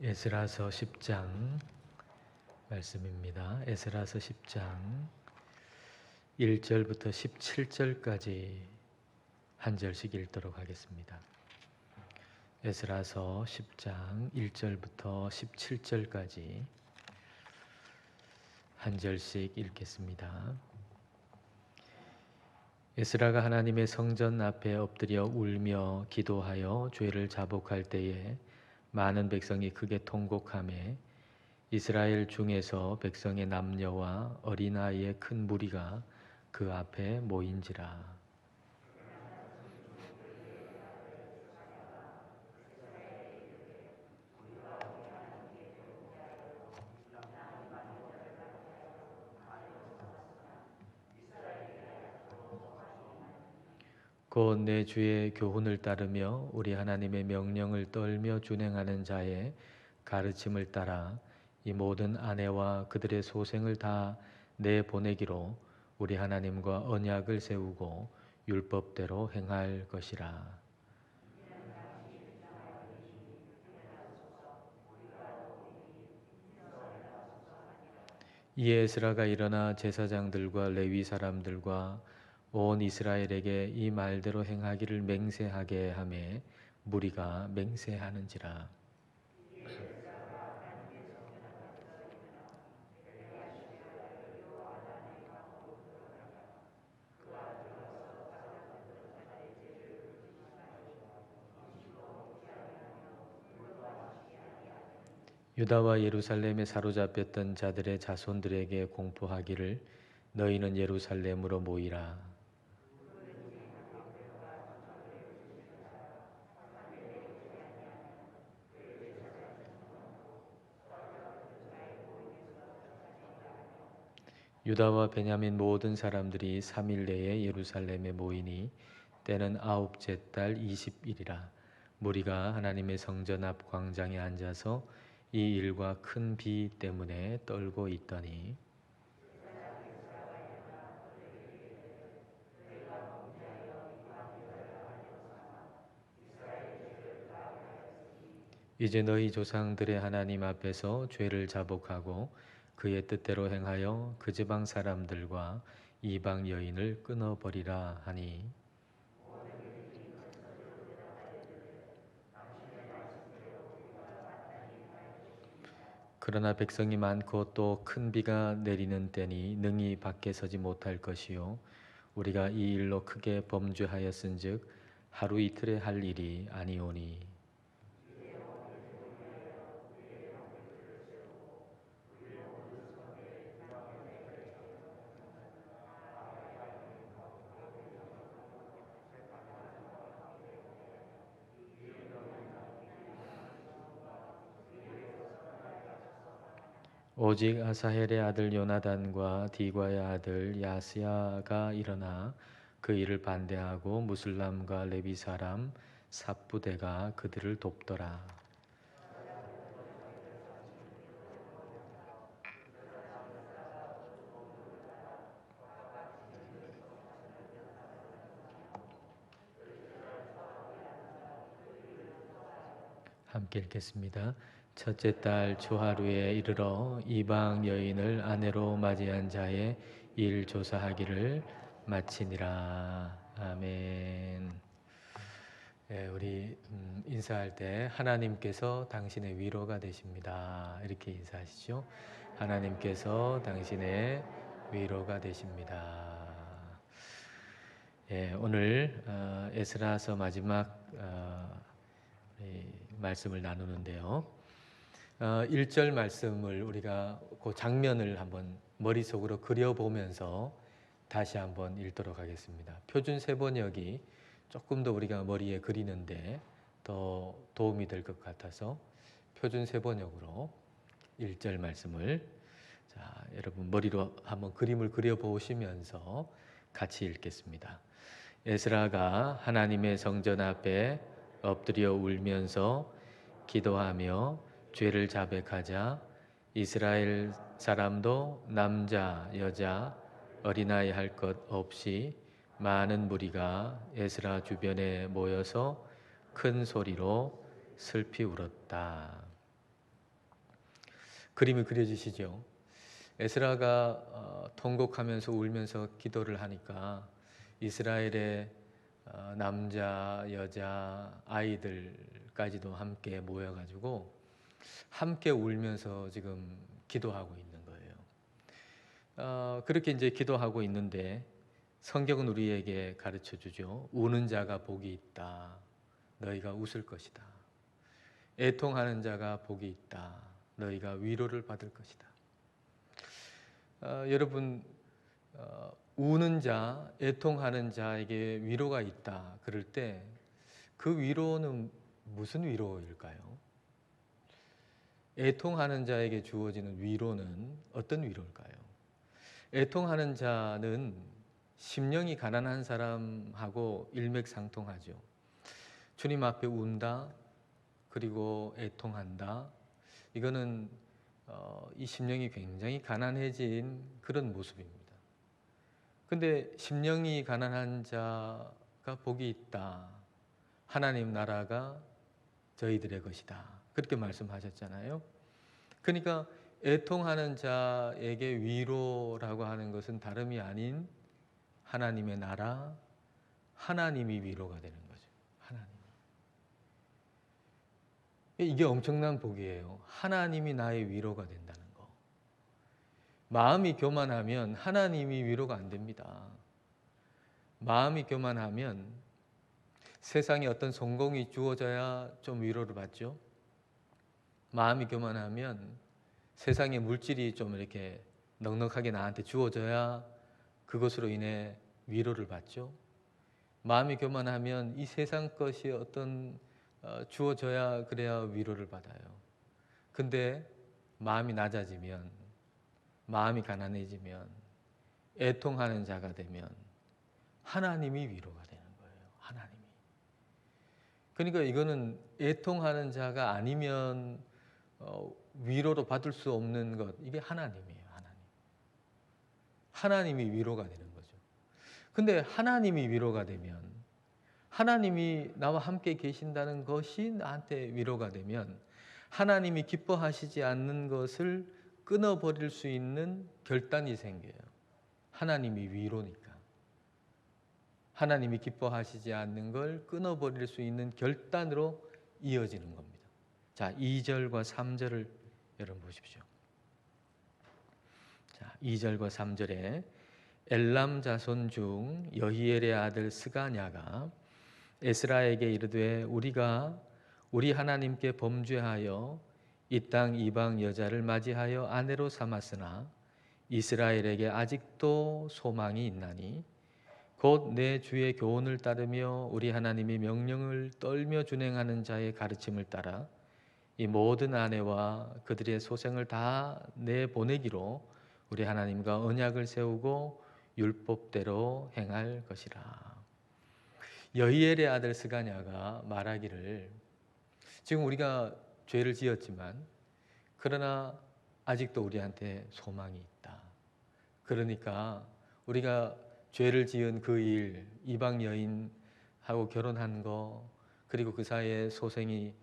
에스라서 10장 말씀입니다. 에스라서 10장 1절부터 17절까지 한 절씩 읽도록 하겠습니다. 에스라서 10장 1절부터 17절까지 한 절씩 읽겠습니다. 에스라가 하나님의 성전 앞에 엎드려 울며 기도하여 죄를 자복할 때에 많은 백성이 크게 통곡하매 이스라엘 중에서 백성의 남녀와 어린아이의 큰 무리가 그 앞에 모인지라. 곧 내 주의 교훈을 따르며 우리 하나님의 명령을 떨며 준행하는 자의 가르침을 따라 이 모든 아내와 그들의 소생을 다 내보내기로 우리 하나님과 언약을 세우고 율법대로 행할 것이라. 이에 에스라가 일어나 제사장들과 레위 사람들과 온 이스라엘에게 이 말대로 행하기를 맹세하게 하매 무리가 맹세하는지라. 유다와 예루살렘에 사로잡혔던 자들의 자손들에게 공포하기를 너희는 예루살렘으로 모이라. 유다와 베냐민 모든 사람들이 3일 내에 예루살렘에 모이니 때는 아홉째 달 20일이라. 무리가 하나님의 성전 앞 광장에 앉아서 이 일과 큰 비 때문에 떨고 있더니 이제 너희 조상들의 하나님 앞에서 죄를 자복하고 그의 뜻대로 행하여 그 지방 사람들과 이방 여인을 끊어버리라 하니 그러나 백성이 많고 또 큰 비가 내리는 때니 능히 밖에 서지 못할 것이요 우리가 이 일로 크게 범죄하였은즉 하루 이틀에 할 일이 아니오니 오직 아사헬의 아들 요나단과 디과의 아들 야스야가 일어나 그 일을 반대하고 무슬람과 레위 사람 삽부대가 그들을 돕더라. 함께 읽겠습니다. 첫째 달 초하루에 이르러 이방 여인을 아내로 맞이한 자의 일 조사하기를 마치니라. 아멘. 예, 우리 인사할 때 하나님께서 당신의 위로가 되십니다. 이렇게 인사하시죠. 하나님께서 당신의 위로가 되십니다. 예, 오늘 에스라서 마지막 말씀을 나누는데요. 1절 말씀을 우리가 그 장면을 한번 머릿속으로 그려보면서 다시 한번 읽도록 하겠습니다. 표준 세번역이 조금 더 우리가 머리에 그리는데 더 도움이 될 것 같아서 표준 세번역으로 1절 말씀을 여러분 머리로 한번 그림을 그려보시면서 같이 읽겠습니다. 에스라가 하나님의 성전 앞에 엎드려 울면서 기도하며 죄를 자백하자 이스라엘 사람도 남자, 여자, 어린아이 할 것 없이 많은 무리가 에스라 주변에 모여서 큰 소리로 슬피 울었다. 그림이 그려지시죠? 에스라가 통곡하면서 울면서 기도를 하니까 이스라엘의 남자, 여자, 아이들까지도 함께 모여가지고 함께 울면서 지금 기도하고 있는 거예요. 그렇게 이제 기도하고 있는데 성경은 우리에게 가르쳐 주죠. 우는 자가 복이 있다. 너희가 웃을 것이다. 애통하는 자가 복이 있다. 너희가 위로를 받을 것이다. 여러분, 우는 자, 애통하는 자에게 위로가 있다. 그럴 때 그 위로는 무슨 위로일까요? 애통하는 자에게 주어지는 위로는 어떤 위로일까요? 애통하는 자는 심령이 가난한 사람하고 일맥상통하죠. 주님 앞에 운다, 그리고 애통한다. 이거는 이 심령이 굉장히 가난해진 그런 모습입니다. 근데 심령이 가난한 자가 복이 있다. 하나님 나라가 저희들의 것이다. 그렇게 말씀하셨잖아요. 그러니까 애통하는 자에게 위로라고 하는 것은 다름이 아닌 하나님의 나라, 하나님이 위로가 되는 거죠. 하나님. 이게 엄청난 복이에요. 하나님이 나의 위로가 된다는 거. 마음이 교만하면 하나님이 위로가 안 됩니다. 마음이 교만하면 세상에 어떤 성공이 주어져야 좀 위로를 받죠. 마음이 교만하면 세상의 물질이 좀 이렇게 넉넉하게 나한테 주어져야 그것으로 인해 위로를 받죠. 마음이 교만하면 이 세상 것이 어떤 주어져야 그래야 위로를 받아요. 근데 마음이 낮아지면, 마음이 가난해지면, 애통하는 자가 되면 하나님이 위로가 되는 거예요. 하나님이. 그러니까 이거는 애통하는 자가 아니면 위로로 받을 수 없는 것, 이게 하나님이에요. 하나님. 하나님이 위로가 되는 거죠. 근데 하나님이 위로가 되면, 하나님이 나와 함께 계신다는 것이 나한테 위로가 되면 하나님이 기뻐하시지 않는 것을 끊어버릴 수 있는 결단이 생겨요. 하나님이 위로니까. 하나님이 기뻐하시지 않는 걸 끊어버릴 수 있는 결단으로 이어지는 겁니다. 자, 2절과 3절을 여러분 보십시오. 자, 2절과 3절에 엘람 자손 중 여히엘의 아들 스가냐가 에스라에게 이르되 우리가 우리 하나님께 범죄하여 이 땅 이방 여자를 맞이하여 아내로 삼았으나 이스라엘에게 아직도 소망이 있나니 곧 내 주의 교훈을 따르며 우리 하나님의 명령을 떨며 준행하는 자의 가르침을 따라 이 모든 아내와 그들의 소생을 다 내보내기로 우리 하나님과 언약을 세우고 율법대로 행할 것이라. 여히엘의 아들 스가냐가 말하기를 지금 우리가 죄를 지었지만 그러나 아직도 우리한테 소망이 있다. 그러니까 우리가 죄를 지은 그 일, 이방 여인하고 결혼한 거, 그리고 그 사이에 소생이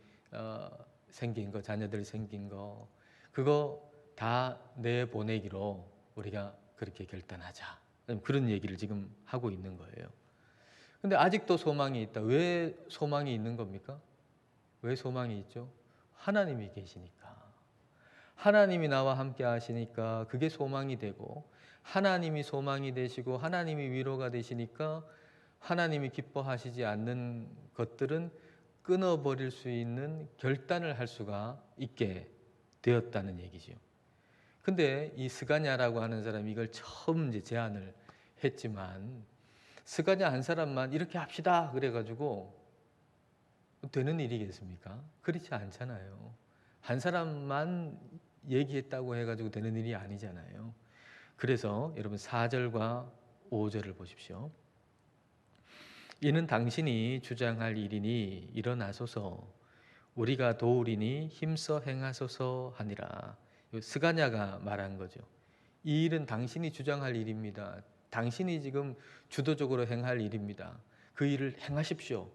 생긴 거, 자녀들이 생긴 거, 그거 다 내보내기로 우리가 그렇게 결단하자. 그런 얘기를 지금 하고 있는 거예요. 근데 아직도 소망이 있다. 왜 소망이 있는 겁니까? 왜 소망이 있죠? 하나님이 계시니까. 하나님이 나와 함께 하시니까 그게 소망이 되고, 하나님이 소망이 되시고 하나님이 위로가 되시니까 하나님이 기뻐하시지 않는 것들은 끊어버릴 수 있는 결단을 할 수가 있게 되었다는 얘기죠. 근데 이 스가냐라고 하는 사람이 이걸 처음 이제 제안을 했지만 스가냐 한 사람만 이렇게 합시다 그래가지고 되는 일이겠습니까? 그렇지 않잖아요. 한 사람만 얘기했다고 해가지고 되는 일이 아니잖아요. 그래서 여러분 4절과 5절을 보십시오. 이는 당신이 주장할 일이니 일어나소서 우리가 도우리니 힘써 행하소서 하니라. 스가냐가 말한 거죠. 이 일은 당신이 주장할 일입니다. 당신이 지금 주도적으로 행할 일입니다. 그 일을 행하십시오.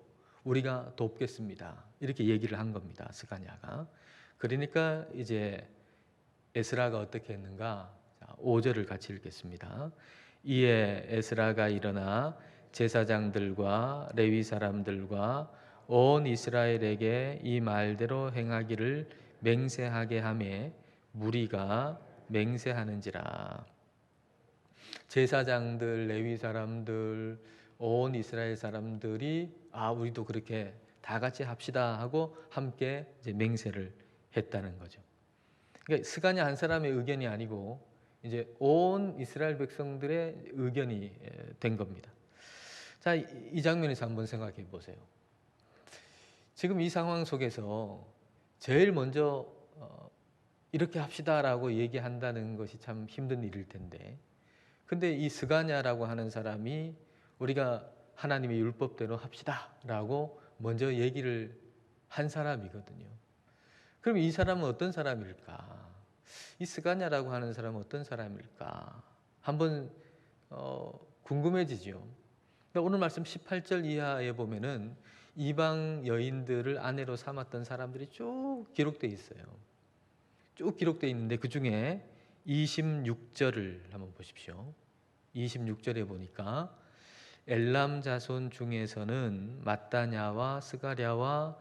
우리가 돕겠습니다. 이렇게 얘기를 한 겁니다. 스가냐가. 그러니까 이제 에스라가 어떻게 했는가? 5절을 같이 읽겠습니다. 이에 에스라가 일어나 제사장들과 레위 사람들과 온 이스라엘에게 이 말대로 행하기를 맹세하게 하매 무리가 맹세하는지라. 제사장들, 레위 사람들, 온 이스라엘 사람들이 우리도 그렇게 다 같이 합시다 하고 함께 이제 맹세를 했다는 거죠. 그러니까 스가랴 한 사람의 의견이 아니고 이제 온 이스라엘 백성들의 의견이 된 겁니다. 자, 이 장면에서 한번 생각해 보세요. 지금 이 상황 속에서 제일 먼저 이렇게 합시다라고 얘기한다는 것이 참 힘든 일일 텐데, 근데 이 스가랴라고 하는 사람이 우리가 하나님의 율법대로 합시다라고 먼저 얘기를 한 사람이거든요. 그럼 이 사람은 어떤 사람일까? 이 스가랴라고 하는 사람은 어떤 사람일까? 한번 궁금해지죠. 오늘 말씀 18절 이하에 보면은 이방 여인들을 아내로 삼았던 사람들이 쭉 기록되어 있어요. 쭉 기록되어 있는데 그 중에 26절을 한번 보십시오. 26절에 보니까 엘람 자손 중에서는 마따냐와 스가랴와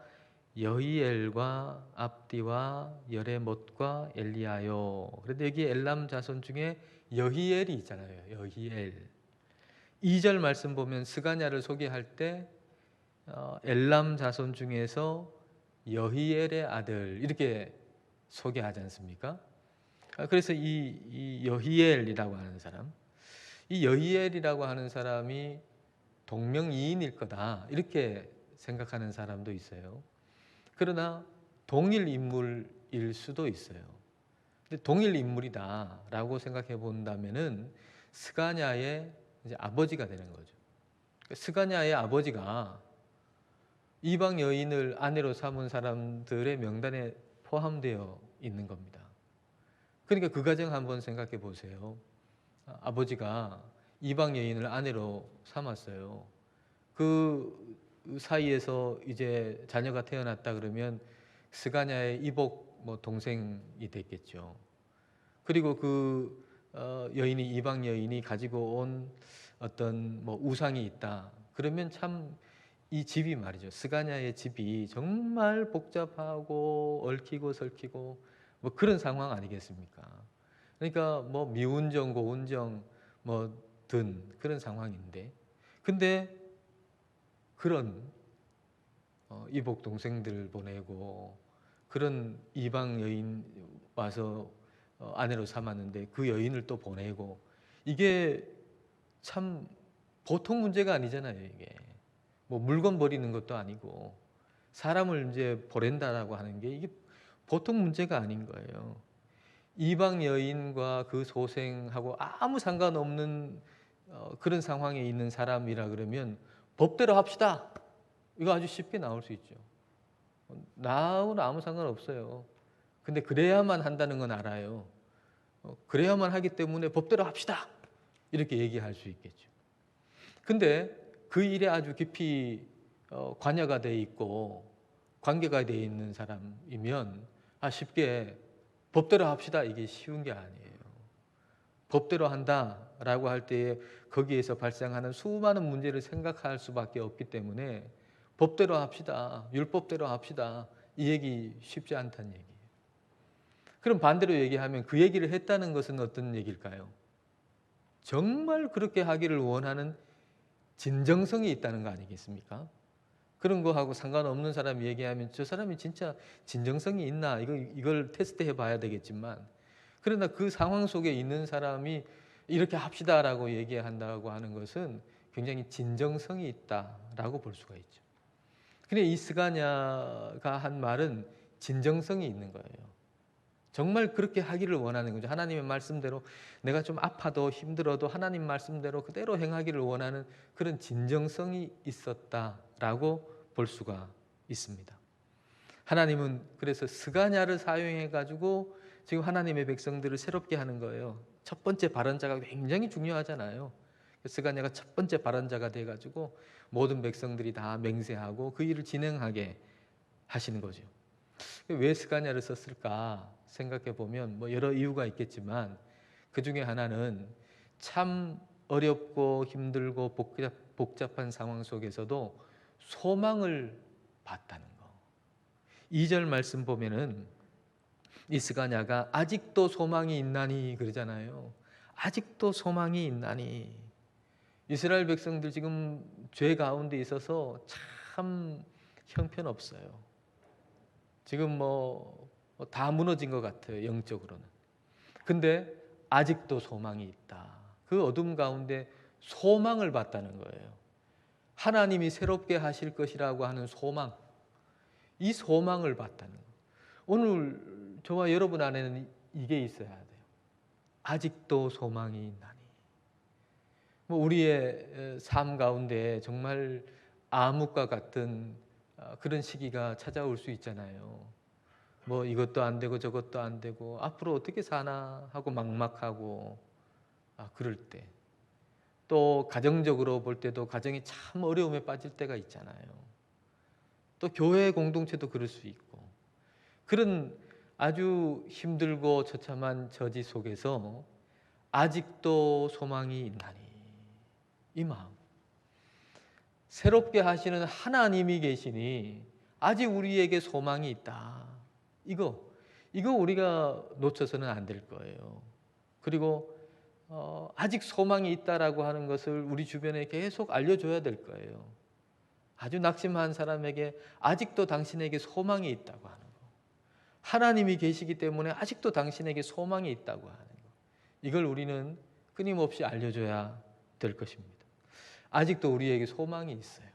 여히엘과 압디와 여레못과 엘리야요. 그런데 여기 엘람 자손 중에 여히엘이 있잖아요. 여히엘. 2절 말씀 보면 스가랴를 소개할 때 엘람 자손 중에서 여히엘의 아들 이렇게 소개하지 않습니까? 그래서 이 여히엘이라고 하는 사람, 이 여히엘이라고 하는 사람이 동명이인일 거다 이렇게 생각하는 사람도 있어요. 그러나 동일 인물일 수도 있어요. 근데 동일 인물이다라고 생각해 본다면은 스가랴의 이제 아버지가 되는 거죠. 스가랴의 아버지가 이방 여인을 아내로 삼은 사람들의 명단에 포함되어 있는 겁니다. 그러니까 그 가정 한번 생각해 보세요. 아버지가 이방 여인을 아내로 삼았어요. 그 사이에서 이제 자녀가 태어났다 그러면 스가랴의 이복 동생이 됐겠죠. 그리고 그 여인이 이방 여인이 가지고 온 어떤 우상이 있다. 그러면 참 이 집이 말이죠. 스가랴의 집이 정말 복잡하고 얽히고 설키고 그런 상황 아니겠습니까? 그러니까 미운정 고운정 든 그런 상황인데, 근데 그런 이복 동생들 보내고 그런 이방 여인 와서 아내로 삼았는데 그 여인을 또 보내고, 이게 참 보통 문제가 아니잖아요. 이게 물건 버리는 것도 아니고 사람을 이제 보낸다라고 하는 게 이게 보통 문제가 아닌 거예요. 이방 여인과 그 소생하고 아무 상관없는 그런 상황에 있는 사람이라 그러면 법대로 합시다. 이거 아주 쉽게 나올 수 있죠. 나하고는 아무 상관없어요. 근데 그래야만 한다는 건 알아요. 그래야만 하기 때문에 법대로 합시다. 이렇게 얘기할 수 있겠죠. 근데 그 일에 아주 깊이 관여가 돼 있고 관계가 돼 있는 사람이면 쉽게 법대로 합시다. 이게 쉬운 게 아니에요. 법대로 한다라고 할 때에 거기에서 발생하는 수많은 문제를 생각할 수밖에 없기 때문에 법대로 합시다. 율법대로 합시다. 이 얘기 쉽지 않다는 얘기예요. 그럼 반대로 얘기하면 그 얘기를 했다는 것은 어떤 얘기일까요? 정말 그렇게 하기를 원하는 진정성이 있다는 거 아니겠습니까? 그런 거하고 상관없는 사람이 얘기하면 저 사람이 진짜 진정성이 있나 이걸 테스트해 봐야 되겠지만, 그러나 그 상황 속에 있는 사람이 이렇게 합시다라고 얘기한다고 하는 것은 굉장히 진정성이 있다라고 볼 수가 있죠. 근데 이 스가랴가 한 말은 진정성이 있는 거예요. 정말 그렇게 하기를 원하는 거죠. 하나님의 말씀대로 내가 좀 아파도 힘들어도 하나님 말씀대로 그대로 행하기를 원하는 그런 진정성이 있었다라고 볼 수가 있습니다. 하나님은 그래서 스가랴를 사용해 가지고 지금 하나님의 백성들을 새롭게 하는 거예요. 첫 번째 발언자가 굉장히 중요하잖아요. 스가랴가 첫 번째 발언자가 돼 가지고 모든 백성들이 다 맹세하고 그 일을 진행하게 하시는 거죠. 왜 스가랴를 썼을까 생각해 보면 뭐 여러 이유가 있겠지만 그 중에 하나는 참 어렵고 힘들고 복잡한 상황 속에서도 소망을 봤다는 거. 2절 말씀 보면은 이스가냐가 아직도 소망이 있나니 그러잖아요. 아직도 소망이 있나니. 이스라엘 백성들 지금 죄 가운데 있어서 참 형편없어요. 지금 뭐 다 무너진 것 같아요, 영적으로는. 근데 아직도 소망이 있다. 그 어둠 가운데 소망을 봤다는 거예요. 하나님이 새롭게 하실 것이라고 하는 소망, 이 소망을 봤다는 거예요. 오늘 저와 여러분 안에는 이게 있어야 돼요. 아직도 소망이 있나니. 뭐 우리의 삶 가운데 정말 암흑과 같은 그런 시기가 찾아올 수 있잖아요. 뭐 이것도 안 되고 저것도 안 되고 앞으로 어떻게 사나 하고 막막하고 그럴 때, 또 가정적으로 볼 때도 가정이 참 어려움에 빠질 때가 있잖아요. 또 교회 공동체도 그럴 수 있고, 그런 아주 힘들고 처참한 처지 속에서 아직도 소망이 있나니, 이 마음, 새롭게 하시는 하나님이 계시니 아직 우리에게 소망이 있다. 이거 우리가 놓쳐서는 안 될 거예요. 그리고 아직 소망이 있다라고 하는 것을 우리 주변에 계속 알려줘야 될 거예요. 아주 낙심한 사람에게 아직도 당신에게 소망이 있다고 하는 거. 하나님이 계시기 때문에 아직도 당신에게 소망이 있다고 하는 거. 이걸 우리는 끊임없이 알려줘야 될 것입니다. 아직도 우리에게 소망이 있어요.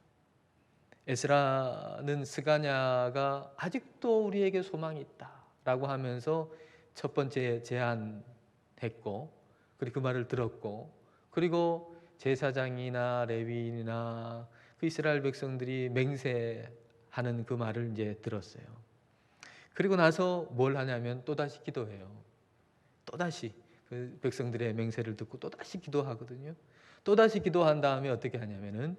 에스라는 스가냐가 아직도 우리에게 소망이 있다라고 하면서 첫 번째 제안했고, 그리고 그 말을 들었고, 그리고 제사장이나 레위인이나 그 이스라엘 백성들이 맹세하는 그 말을 이제 들었어요. 그리고 나서 뭘 하냐면 또다시 기도해요. 또다시 그 백성들의 맹세를 듣고 또다시 기도하거든요. 또다시 기도한 다음에 어떻게 하냐면은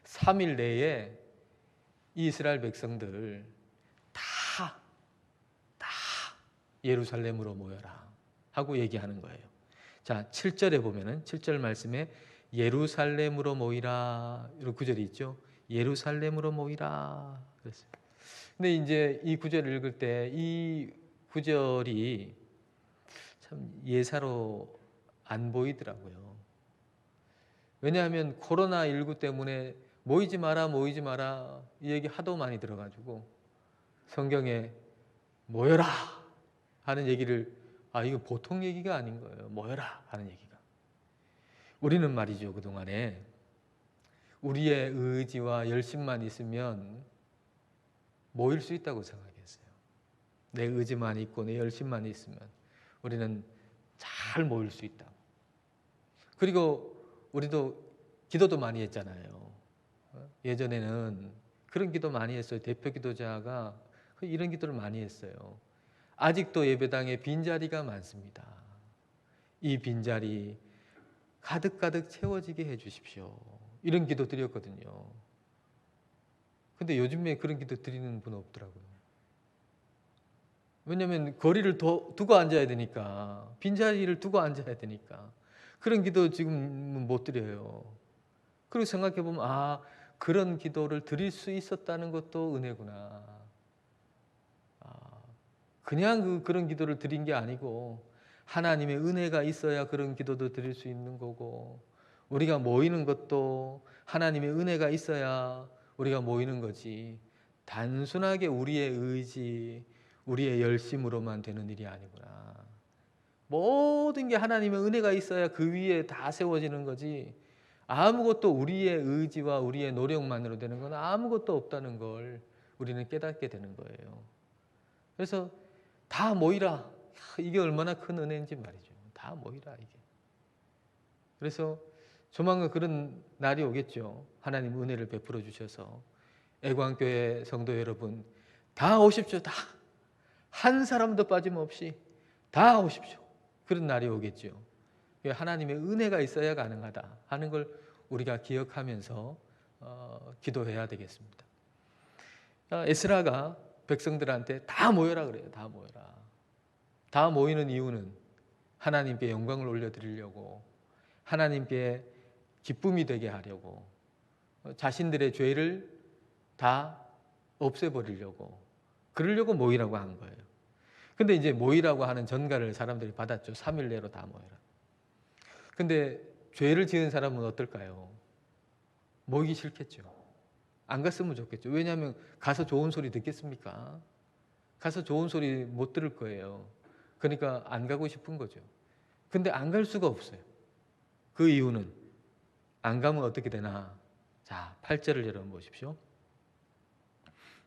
3일 내에 이스라엘 백성들 다 예루살렘으로 모여라 하고 얘기하는 거예요. 자, 7절에 보면은 7절 말씀에 예루살렘으로 모이라 이런 구절이 있죠. 예루살렘으로 모이라 그랬어요. 근데 이제 이 구절을 읽을 때 이 구절이 참 예사로 안 보이더라고요. 왜냐하면 코로나19 때문에 모이지 마라 이 얘기 하도 많이 들어가지고 성경에 모여라 하는 얘기를 이거 보통 얘기가 아닌 거예요. 모여라 하는 얘기가. 우리는 말이죠, 그동안에 우리의 의지와 열심만 있으면 모일 수 있다고 생각했어요. 내 의지만 있고 내 열심만 있으면 우리는 잘 모일 수 있다고. 그리고 우리도 기도도 많이 했잖아요. 예전에는 그런 기도 많이 했어요. 대표 기도자가 이런 기도를 많이 했어요. 아직도 예배당에 빈자리가 많습니다. 이 빈자리 가득가득 채워지게 해주십시오. 이런 기도 드렸거든요. 근데 요즘에 그런 기도 드리는 분 없더라고요. 왜냐하면 거리를 두고 앉아야 되니까, 빈자리를 두고 앉아야 되니까 그런 기도 지금 못 드려요. 그리고 생각해보면 그런 기도를 드릴 수 있었다는 것도 은혜구나. 그냥 그런 기도를 드린 게 아니고 하나님의 은혜가 있어야 그런 기도도 드릴 수 있는 거고, 우리가 모이는 것도 하나님의 은혜가 있어야 우리가 모이는 거지, 단순하게 우리의 의지, 우리의 열심으로만 되는 일이 아니구나. 모든 게 하나님의 은혜가 있어야 그 위에 다 세워지는 거지, 아무것도 우리의 의지와 우리의 노력만으로 되는 건 아무것도 없다는 걸 우리는 깨닫게 되는 거예요. 그래서 다 모이라. 이게 얼마나 큰 은혜인지 말이죠. 다 모이라 이게. 그래서 조만간 그런 날이 오겠죠. 하나님 은혜를 베풀어 주셔서 애광교회 성도 여러분 다 오십시오. 다. 한 사람도 빠짐없이 다 오십시오. 그런 날이 오겠죠. 하나님의 은혜가 있어야 가능하다 하는 걸 우리가 기억하면서 기도해야 되겠습니다. 에스라가 백성들한테 다 모여라 그래요. 다 모여라. 다 모이는 이유는 하나님께 영광을 올려드리려고, 하나님께 기쁨이 되게 하려고, 자신들의 죄를 다 없애버리려고, 그러려고 모이라고 한 거예요. 근데 이제 모이라고 하는 전가를 사람들이 받았죠. 3일 내로 다 모여라. 근데 죄를 지은 사람은 어떨까요? 모이기 싫겠죠. 안 갔으면 좋겠죠. 왜냐하면 가서 좋은 소리 듣겠습니까? 가서 좋은 소리 못 들을 거예요. 그러니까 안 가고 싶은 거죠. 근데 안 갈 수가 없어요. 그 이유는 안 가면 어떻게 되나? 자, 8절을 여러분 보십시오.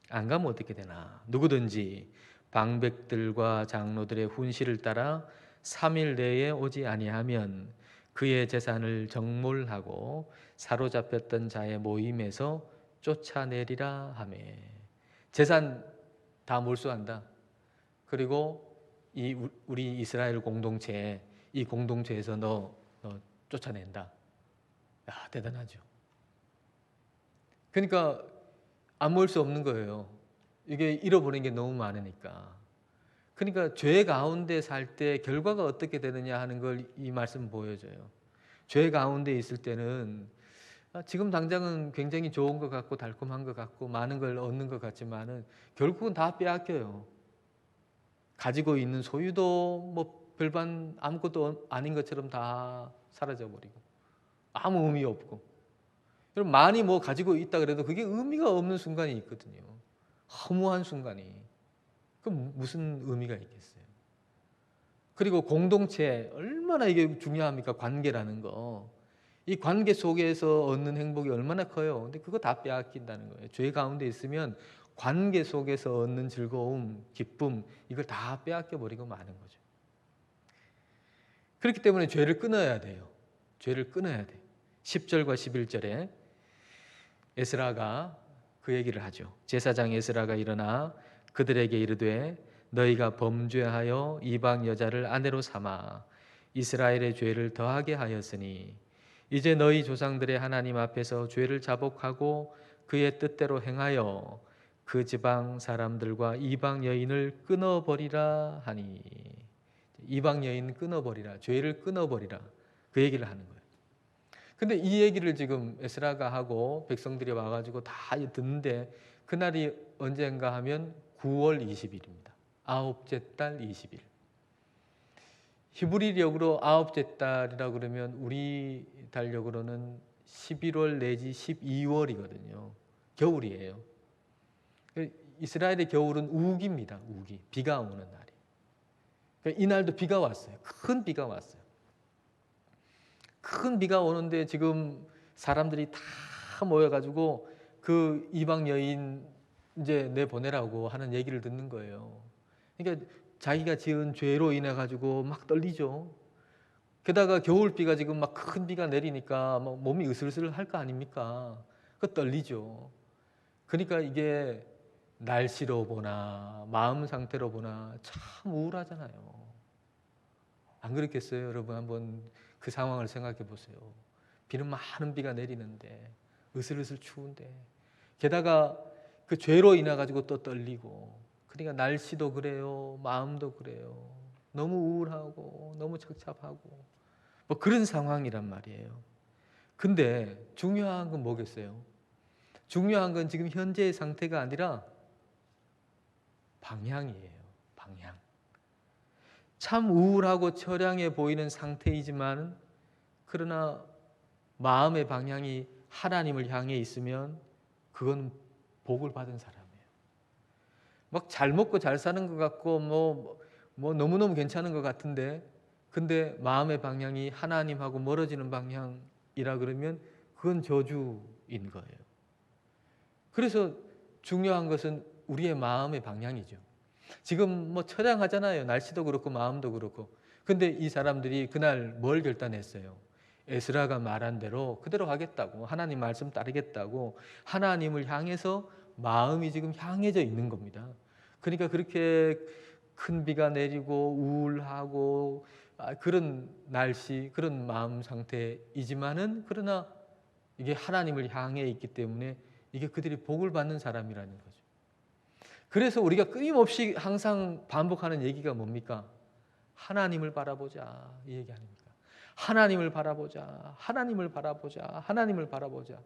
안 가면 어떻게 되나? 누구든지 방백들과 장로들의 훈시를 따라 3일 내에 오지 아니하면 그의 재산을 정몰하고 사로잡혔던 자의 모임에서 쫓아내리라 하며. 재산 다 몰수한다. 그리고 우리 이스라엘 공동체, 이 공동체에서 너 쫓아낸다. 야, 대단하죠. 그러니까 안 모일 수 없는 거예요. 이게 잃어버린 게 너무 많으니까. 그러니까 죄 가운데 살 때 결과가 어떻게 되느냐 하는 걸 이 말씀은 보여줘요. 죄 가운데 있을 때는 지금 당장은 굉장히 좋은 것 같고 달콤한 것 같고 많은 걸 얻는 것 같지만은 결국은 다 빼앗겨요. 가지고 있는 소유도 뭐 별반 아무것도 아닌 것처럼 다 사라져버리고 아무 의미 없고. 여러분 많이 뭐 가지고 있다 그래도 그게 의미가 없는 순간이 있거든요. 허무한 순간이. 그럼 무슨 의미가 있겠어요? 그리고 공동체 얼마나 이게 중요합니까? 관계라는 거. 이 관계 속에서 얻는 행복이 얼마나 커요. 근데 그거 다 빼앗긴다는 거예요. 죄 가운데 있으면 관계 속에서 얻는 즐거움, 기쁨 이걸 다 빼앗겨 버리고 마는 거죠. 그렇기 때문에 죄를 끊어야 돼요. 죄를 끊어야 돼요. 10절과 11절에 에스라가 그 얘기를 하죠. 제사장 에스라가 일어나 그들에게 이르되 너희가 범죄하여 이방 여자를 아내로 삼아 이스라엘의 죄를 더하게 하였으니 이제 너희 조상들의 하나님 앞에서 죄를 자복하고 그의 뜻대로 행하여 그 지방 사람들과 이방 여인을 끊어버리라 하니. 이방 여인 끊어버리라, 죄를 끊어버리라, 그 얘기를 하는 거예요. 근데 이 얘기를 지금 에스라가 하고 백성들이 와가지고 다 듣는데 그날이 언젠가 하면 9월 20일입니다. 아홉째 달 20일. 히브리력으로 아홉째 달이라 그러면 우리 달력으로는 11월 내지 12월이거든요. 겨울이에요. 이스라엘의 겨울은 우기입니다. 우기. 비가 오는 날이. 그러니까 이날도 비가 왔어요. 큰 비가 왔어요. 큰 비가 오는데 지금 사람들이 다 모여가지고 그 이방 여인 이제 내보내라고 하는 얘기를 듣는 거예요. 그러니까 자기가 지은 죄로 인해 가지고 막 떨리죠. 게다가 겨울비가 지금 막 큰 비가 내리니까 막 몸이 으슬으슬 할 거 아닙니까? 그 떨리죠. 그러니까 이게 날씨로 보나 마음 상태로 보나 참 우울하잖아요. 안 그렇겠어요? 여러분 한번 그 상황을 생각해 보세요. 비는 많은 비가 내리는데 으슬으슬 추운데 게다가 그 죄로 인해 가지고 또 떨리고 그러니까 날씨도 그래요. 마음도 그래요. 너무 우울하고 너무 착잡하고 뭐 그런 상황이란 말이에요. 근데 중요한 건 뭐겠어요? 중요한 건 지금 현재의 상태가 아니라 방향이에요. 방향. 참 우울하고 처량해 보이는 상태이지만 그러나 마음의 방향이 하나님을 향해 있으면 그건 복을 받은 사람이에요. 막 잘 먹고 잘 사는 것 같고 뭐 너무너무 괜찮은 것 같은데 근데 마음의 방향이 하나님하고 멀어지는 방향이라 그러면 그건 저주인 거예요. 그래서 중요한 것은 우리의 마음의 방향이죠. 지금 뭐 처량하잖아요. 날씨도 그렇고 마음도 그렇고. 근데 이 사람들이 그날 뭘 결단했어요? 에스라가 말한 대로 그대로 하겠다고, 하나님 말씀 따르겠다고 하나님을 향해서 마음이 지금 향해져 있는 겁니다. 그러니까 그렇게 큰 비가 내리고 우울하고 그런 날씨, 그런 마음 상태이지만은 그러나 이게 하나님을 향해 있기 때문에 이게 그들이 복을 받는 사람이라는 거죠. 그래서 우리가 끊임없이 항상 반복하는 얘기가 뭡니까? 하나님을 바라보자 이 얘기 아닙니까? 하나님을 바라보자, 하나님을 바라보자, 하나님을 바라보자.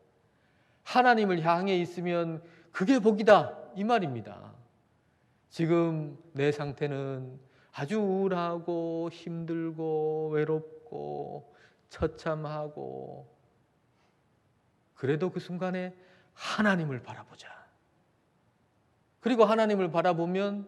하나님을 향해 있으면 그게 복이다 이 말입니다. 지금 내 상태는 아주 우울하고 힘들고 외롭고 처참하고, 그래도 그 순간에 하나님을 바라보자. 그리고 하나님을 바라보면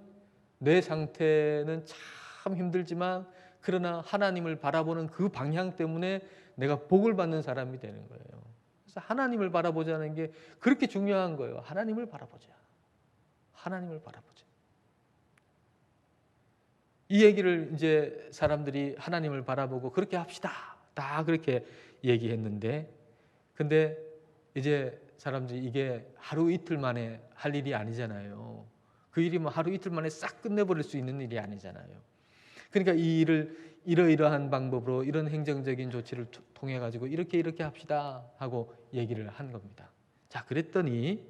내 상태는 참 힘들지만 그러나 하나님을 바라보는 그 방향 때문에 내가 복을 받는 사람이 되는 거예요. 그래서 하나님을 바라보자는 게 그렇게 중요한 거예요. 하나님을 바라보자. 하나님을 바라보자. 이 얘기를 이제 사람들이 하나님을 바라보고 그렇게 합시다. 다 그렇게 얘기했는데, 근데 이제 사람들이 이게 하루 이틀 만에 할 일이 아니잖아요. 그 일이 뭐 하루 이틀 만에 싹 끝내버릴 수 있는 일이 아니잖아요. 그러니까 이 일을 이러이러한 방법으로 이런 행정적인 조치를 통해 가지고 이렇게 합시다 하고 얘기를 한 겁니다. 자, 그랬더니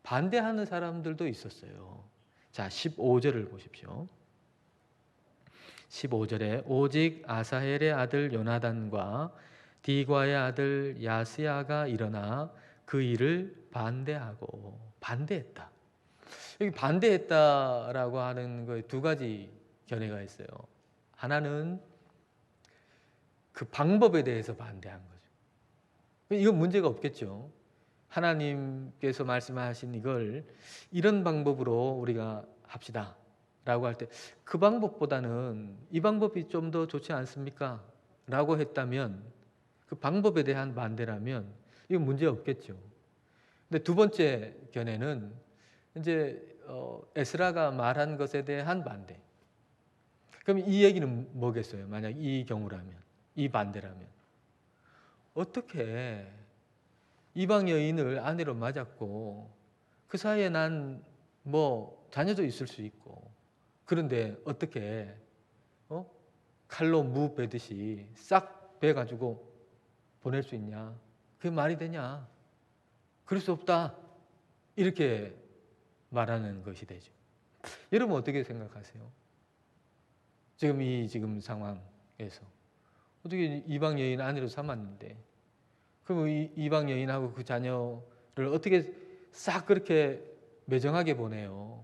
반대하는 사람들도 있었어요. 자, 15절을 보십시오. 15절에 오직 아사헬의 아들 요나단과 디과의 아들 야스야가 일어나 그 일을 반대했다. 여기 반대했다라고 하는 거에 두 가지 견해가 있어요. 하나는 그 방법에 대해서 반대한 거죠. 이건 문제가 없겠죠. 하나님께서 말씀하신 이걸 이런 방법으로 우리가 합시다 라고 할 때 그 방법보다는 이 방법이 좀 더 좋지 않습니까? 라고 했다면, 그 방법에 대한 반대라면 이건 문제 없겠죠. 근데 두 번째 견해는 이제 에스라가 말한 것에 대한 반대. 그럼 이 얘기는 뭐겠어요? 만약 이 경우라면, 이 반대라면 어떻게 이방 여인을 아내로 맞았고 그 사이에 난 뭐 자녀도 있을 수 있고, 그런데 어떻게 칼로 무 베듯이 싹 베가지고 보낼 수 있냐? 그게 말이 되냐? 그럴 수 없다. 이렇게 말하는 것이 되죠. 여러분 어떻게 생각하세요? 지금 상황에서 어떻게 이방 여인 아내로 삼았는데, 그럼 이방 여인하고 그 자녀를 어떻게 싹 그렇게 매정하게 보내요?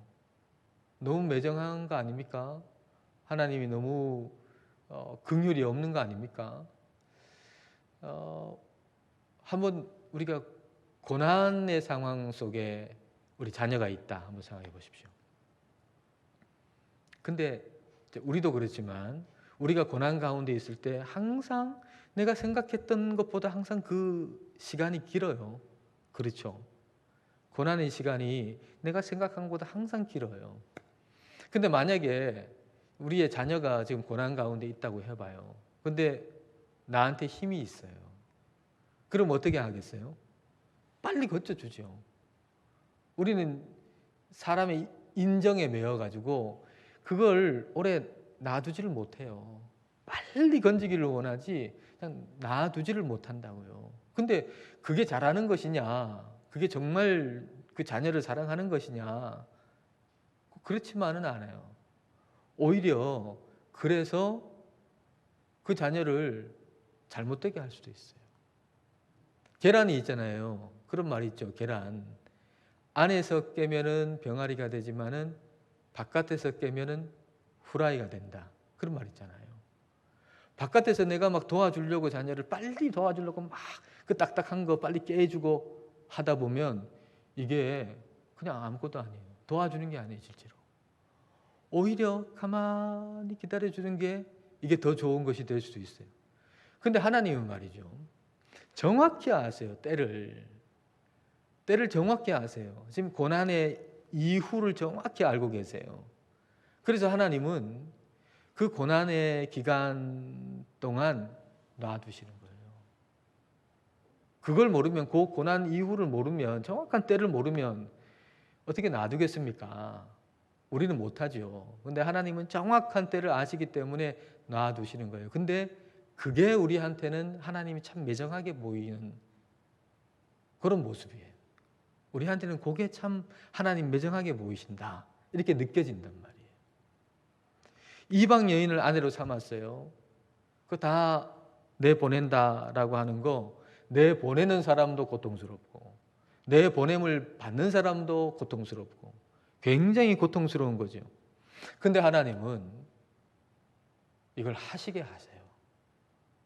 너무 매정한 거 아닙니까? 하나님이 너무 긍휼이 없는 거 아닙니까? 한번 우리가 고난의 상황 속에 우리 자녀가 있다 한번 생각해 보십시오. 근데 우리도 그렇지만 우리가 고난 가운데 있을 때 항상 내가 생각했던 것보다 항상 그 시간이 길어요. 그렇죠? 고난의 시간이 내가 생각한 것보다 항상 길어요. 근데 만약에 우리의 자녀가 지금 고난 가운데 있다고 해봐요. 근데 나한테 힘이 있어요. 그럼 어떻게 하겠어요? 빨리 고쳐주죠. 우리는 사람의 인정에 매여가지고 그걸 오래 놔두지를 못해요. 빨리 건지기를 원하지 그냥 놔두지를 못한다고요. 근데 그게 잘하는 것이냐? 그게 정말 그 자녀를 사랑하는 것이냐? 그렇지만은 않아요. 오히려 그래서 그 자녀를 잘못되게 할 수도 있어요. 계란이 있잖아요. 그런 말이 있죠. 계란. 안에서 깨면은 병아리가 되지만은 바깥에서 깨면은 후라이가 된다. 그런 말 있잖아요. 바깥에서 내가 막 도와주려고 자녀를 빨리 도와주려고 막 그 딱딱한 거 빨리 깨주고 하다 보면 이게 그냥 아무것도 아니에요. 도와주는 게 아니에요, 실제로. 오히려 가만히 기다려주는 게 이게 더 좋은 것이 될 수도 있어요. 근데 하나님은 말이죠. 정확히 아세요, 때를 정확히 아세요. 지금 고난의 이후를 정확히 알고 계세요. 그래서 하나님은 그 고난의 기간 동안 놔두시는 거예요. 그걸 모르면, 그 고난 이후를 모르면, 정확한 때를 모르면 어떻게 놔두겠습니까? 우리는 못하죠. 근데 하나님은 정확한 때를 아시기 때문에 놔두시는 거예요. 근데 그게 우리한테는 하나님이 참 매정하게 보이는 그런 모습이에요. 우리한테는 그게 참 하나님 매정하게 보이신다. 이렇게 느껴진단 말이에요. 이방 여인을 아내로 삼았어요. 그거 다 내보낸다라고 하는 거, 내보내는 사람도 고통스럽고 내보냄을 받는 사람도 고통스럽고 굉장히 고통스러운 거죠. 근데 하나님은 이걸 하시게 하세요.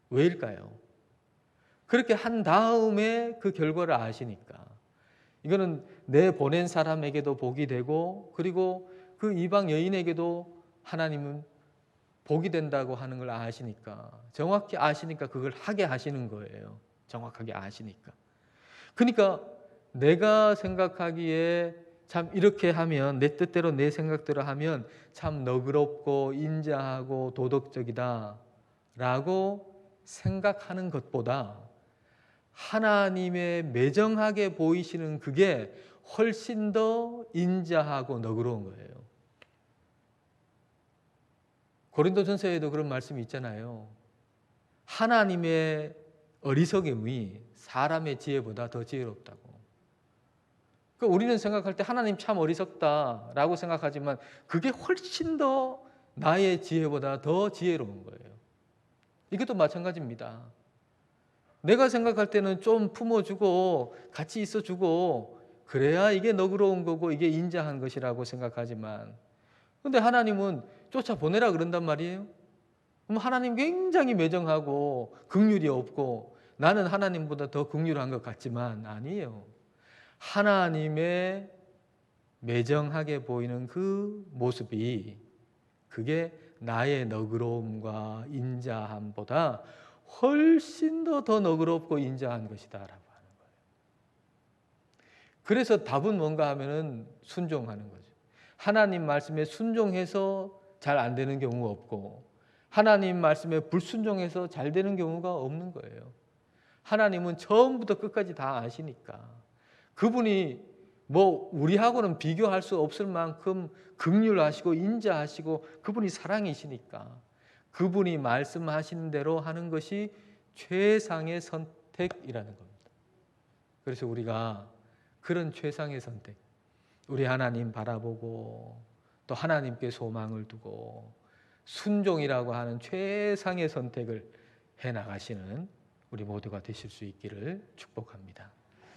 왜일까요? 그렇게 한 다음에 그 결과를 아시니까. 이거는 내보낸 사람에게도 복이 되고, 그리고 그 이방 여인에게도 하나님은 복이 된다고 하는 걸 아시니까, 정확히 아시니까 그걸 하게 하시는 거예요. 정확하게 아시니까. 그러니까 내가 생각하기에 참 이렇게 하면, 내 뜻대로 내 생각대로 하면 참 너그럽고 인자하고 도덕적이다 라고 생각하는 것보다 하나님의 매정하게 보이시는 그게 훨씬 더 인자하고 너그러운 거예요. 고린도전서에도 그런 말씀이 있잖아요. 하나님의 어리석음이 사람의 지혜보다 더 지혜롭다고. 그러니까 우리는 생각할 때 하나님 참 어리석다라고 생각하지만 그게 훨씬 더 나의 지혜보다 더 지혜로운 거예요. 이것도 마찬가지입니다. 내가 생각할 때는 좀 품어주고 같이 있어주고 그래야 이게 너그러운 거고 이게 인자한 것이라고 생각하지만, 근데 하나님은 쫓아보내라 그런단 말이에요. 그럼 하나님 굉장히 매정하고 긍휼이 없고 나는 하나님보다 더 긍휼한 것 같지만 아니에요. 하나님의 매정하게 보이는 그 모습이, 그게 나의 너그러움과 인자함보다 훨씬 더 너그럽고 인자한 것이다라고 하는 거예요. 그래서 답은 뭔가 하면은 순종하는 거죠. 하나님 말씀에 순종해서 잘 안 되는 경우가 없고 하나님 말씀에 불순종해서 잘 되는 경우가 없는 거예요. 하나님은 처음부터 끝까지 다 아시니까. 그분이 뭐 우리하고는 비교할 수 없을 만큼 긍휼하시고 인자하시고 그분이 사랑이시니까 그분이 말씀하신 대로 하는 것이 최상의 선택이라는 겁니다. 그래서 우리가 그런 최상의 선택, 우리 하나님 바라보고 또 하나님께 소망을 두고 순종이라고 하는 최상의 선택을 해 나가시는 우리 모두가 되실 수 있기를 축복합니다.